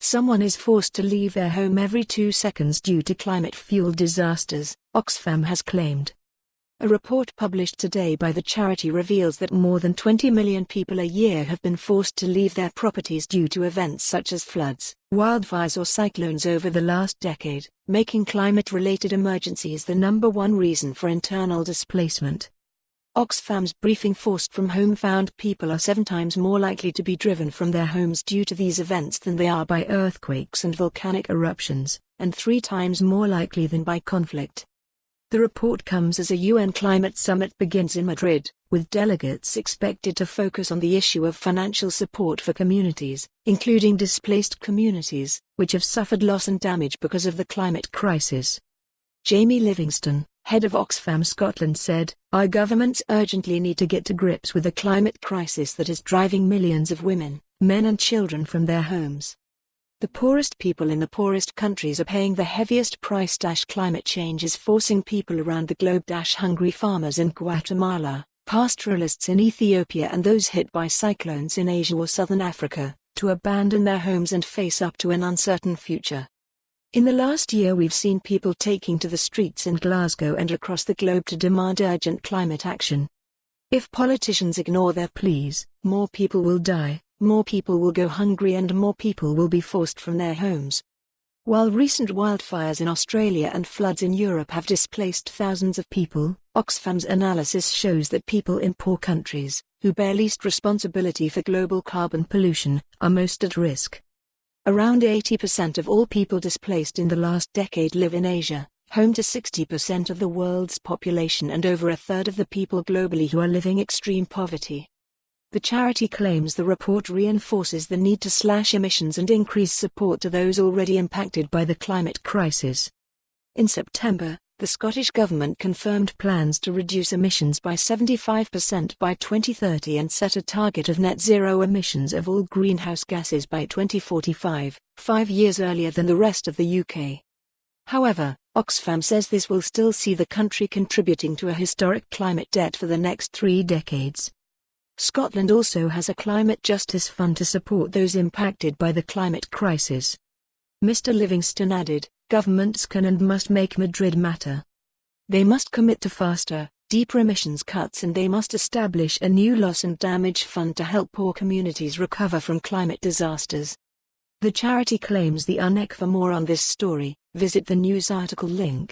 Someone is forced to leave their home every 2 seconds due to climate-fueled disasters, Oxfam has claimed. A report published today by the charity reveals that more than 20 million people a year have been forced to leave their properties due to events such as floods, wildfires or cyclones over the last decade, making climate-related emergencies the #1 reason for internal displacement. Oxfam's briefing forced from home found people are 7 times more likely to be driven from their homes due to these events than they are by earthquakes and volcanic eruptions, and 3 times more likely than by conflict. The report comes as a UN climate summit begins in Madrid, with delegates expected to focus on the issue of financial support for communities, including displaced communities, which have suffered loss and damage because of the climate crisis. Jamie Livingston, head of Oxfam Scotland, said, "Our governments urgently need to get to grips with the climate crisis that is driving millions of women, men and children from their homes. The poorest people in the poorest countries are paying the heaviest price. Climate change is forcing people around the globe. Hungry farmers in Guatemala, pastoralists in Ethiopia and those hit by cyclones in Asia or southern Africa, to abandon their homes and face up to an uncertain future. In the last year we've seen people taking to the streets in Glasgow and across the globe to demand urgent climate action. If politicians ignore their pleas, more people will die, more people will go hungry and more people will be forced from their homes." While recent wildfires in Australia and floods in Europe have displaced thousands of people, Oxfam's analysis shows that people in poor countries, who bear least responsibility for global carbon pollution, are most at risk. Around 80% of all people displaced in the last decade live in Asia, home to 60% of the world's population and over a third of the people globally who are living extreme poverty. The charity claims the report reinforces the need to slash emissions and increase support to those already impacted by the climate crisis. In September, the Scottish Government confirmed plans to reduce emissions by 75% by 2030 and set a target of net zero emissions of all greenhouse gases by 2045, 5 years earlier than the rest of the UK. However, Oxfam says this will still see the country contributing to a historic climate debt for the next 3 decades. Scotland also has a climate justice fund to support those impacted by the climate crisis. Mr. Livingston added, "Governments can and must make Madrid matter. They must commit to faster, deeper emissions cuts and they must establish a new loss and damage fund to help poor communities recover from climate disasters." The charity claims the UNEC. For more on this story, visit the news article link.